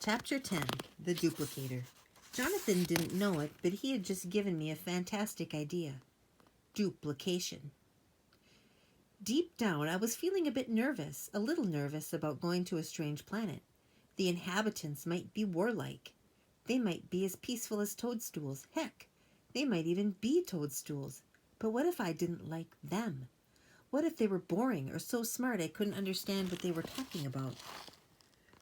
Chapter 10, The Duplicator. Jonathan didn't know it, but he had just given me a fantastic idea. Duplication. Deep down, I was feeling a little nervous about going to a strange planet. The inhabitants might be warlike. They might be as peaceful as toadstools. Heck, they might even be toadstools. But what if I didn't like them? What if they were boring or so smart I couldn't understand what they were talking about?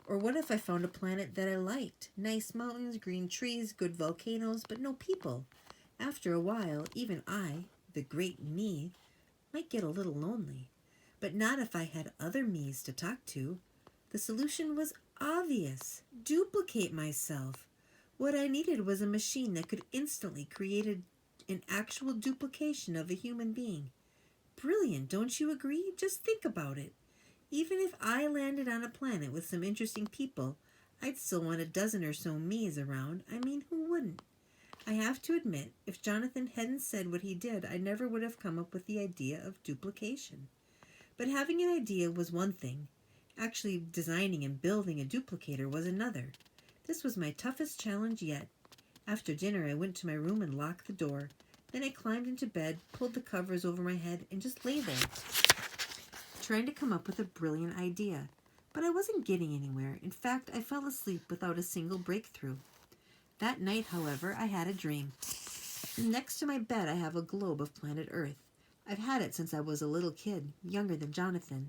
Or what if I found a planet that I liked? Nice mountains, green trees, good volcanoes, but no people. After a while, even I, the great me, might get a little lonely. But not if I had other me's to talk to. The solution was obvious. Duplicate myself. What I needed was a machine that could instantly create an actual duplication of a human being. Brilliant, don't you agree? Just think about it. Even if I landed on a planet with some interesting people, I'd still want a dozen or so me's around. I mean, who wouldn't? I have to admit, if Jonathan hadn't said what he did, I never would have come up with the idea of duplication. But having an idea was one thing. Actually designing and building a duplicator was another. This was my toughest challenge yet. After dinner, I went to my room and locked the door. Then I climbed into bed, pulled the covers over my head, and just lay there, trying to come up with a brilliant idea. But I wasn't getting anywhere. In fact, I fell asleep without a single breakthrough. That night, however, I had a dream. Next to my bed, I have a globe of planet Earth. I've had it since I was a little kid, younger than Jonathan.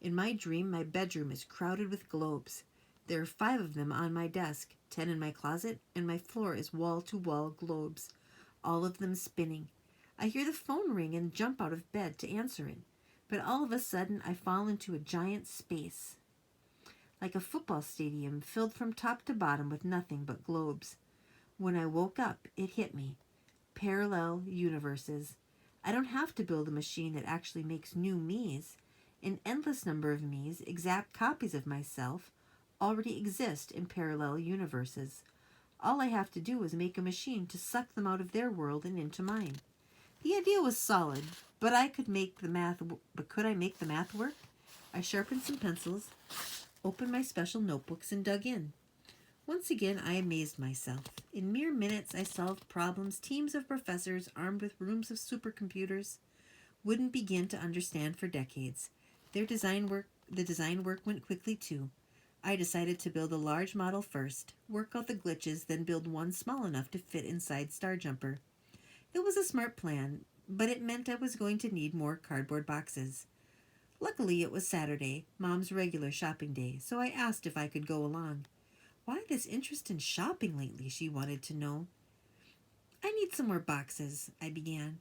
In my dream, my bedroom is crowded with globes. There are 5 of them on my desk, 10 in my closet, and my floor is wall-to-wall globes, all of them spinning. I hear the phone ring and jump out of bed to answer it. But all of a sudden, I fall into a giant space, like a football stadium filled from top to bottom with nothing but globes. When I woke up, it hit me. Parallel universes. I don't have to build a machine that actually makes new me's. An endless number of me's, exact copies of myself, already exist in parallel universes. All I have to do is make a machine to suck them out of their world and into mine. The idea was solid, but could I make the math work? I sharpened some pencils, opened my special notebooks, and dug in. Once again, I amazed myself. In mere minutes, I solved problems teams of professors armed with rooms of supercomputers wouldn't begin to understand for decades. The design work went quickly too. I decided to build a large model first, work out the glitches, then build one small enough to fit inside Starjumper. It was a smart plan, but it meant I was going to need more cardboard boxes. Luckily, it was Saturday, Mom's regular shopping day, so I asked if I could go along. Why this interest in shopping lately, she wanted to know. I need some more boxes, I began.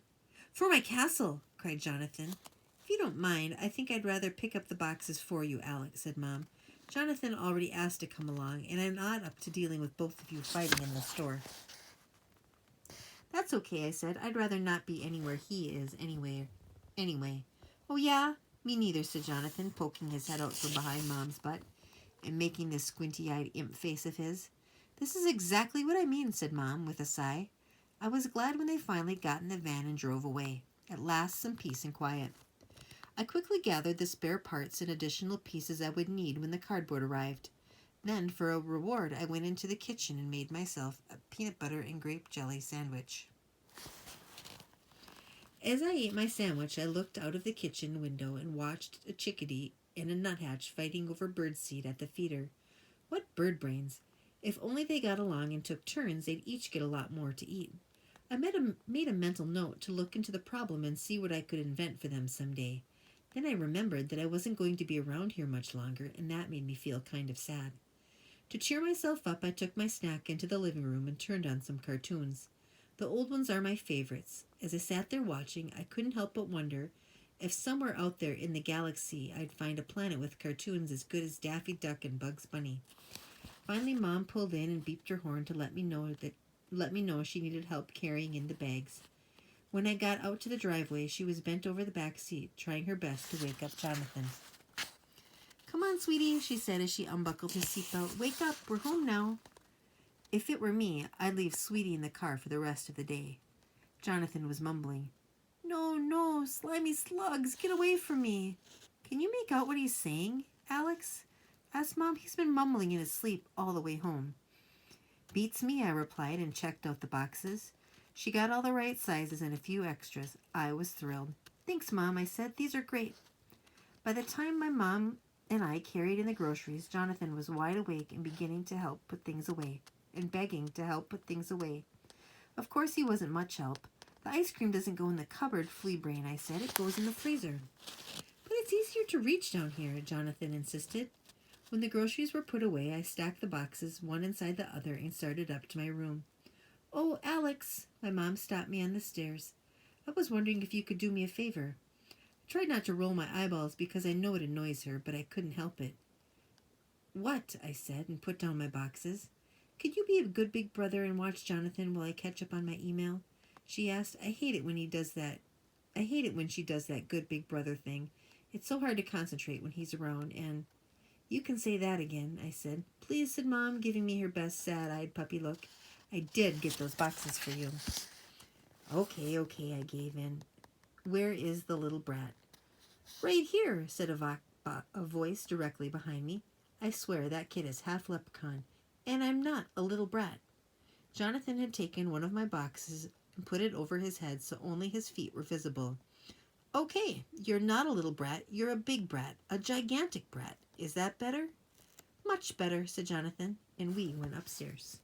For my castle, cried Jonathan. If you don't mind, I think I'd rather pick up the boxes for you, Alex, said Mom. Jonathan already asked to come along, and I'm not up to dealing with both of you fighting in the store. That's okay, I said. I'd rather not be anywhere he is anyway. Oh, yeah? Me neither, said Jonathan, poking his head out from behind Mom's butt and making this squinty-eyed imp face of his. This is exactly what I mean, said Mom with a sigh. I was glad when they finally got in the van and drove away. At last, some peace and quiet. I quickly gathered the spare parts and additional pieces I would need when the cardboard arrived. Then, for a reward, I went into the kitchen and made myself a peanut butter and grape jelly sandwich. As I ate my sandwich, I looked out of the kitchen window and watched a chickadee and a nuthatch fighting over birdseed at the feeder. What bird brains! If only they got along and took turns, they'd each get a lot more to eat. I made a mental note to look into the problem and see what I could invent for them someday. Then I remembered that I wasn't going to be around here much longer, and that made me feel kind of sad. To cheer myself up, I took my snack into the living room and turned on some cartoons. The old ones are my favorites. As I sat there watching, I couldn't help but wonder if somewhere out there in the galaxy I'd find a planet with cartoons as good as Daffy Duck and Bugs Bunny. Finally, Mom pulled in and beeped her horn to let me know she needed help carrying in the bags. When I got out to the driveway, she was bent over the back seat, trying her best to wake up Jonathan. Come on, sweetie, she said as she unbuckled his seatbelt. Wake up, we're home now. If it were me, I'd leave Sweetie in the car for the rest of the day. Jonathan was mumbling. No, slimy slugs, get away from me. Can you make out what he's saying, Alex? Asked Mom. He's been mumbling in his sleep all the way home. Beats me, I replied and checked out the boxes. She got all the right sizes and a few extras. I was thrilled. Thanks, Mom, I said. These are great. By the time my mom and I carried in the groceries, Jonathan was wide awake and beginning to help put things away, and begging to help put things away. Of course he wasn't much help. The ice cream doesn't go in the cupboard, Flea Brain, I said. It goes in the freezer. But it's easier to reach down here, Jonathan insisted. When the groceries were put away, I stacked the boxes, one inside the other, and started up to my room. Oh, Alex, my mom stopped me on the stairs. I was wondering if you could do me a favor. I tried not to roll my eyeballs because I know it annoys her, but I couldn't help it. What? I said, and put down my boxes. Could you be a good big brother and watch Jonathan while I catch up on my email? She asked. I hate it when he does that. I hate it when she does that good big brother thing. It's so hard to concentrate when he's around, and... You can say that again, I said. Please, said Mom, giving me her best sad-eyed puppy look. I did get those boxes for you. Okay, I gave in. Where is the little brat? Right here, said a voice directly behind me. I swear that kid is half leprechaun, and I'm not a little brat. Jonathan had taken one of my boxes and put it over his head so only his feet were visible. Okay, you're not a little brat, you're a big brat, a gigantic brat. Is that better? Much better, said Jonathan, and we went upstairs.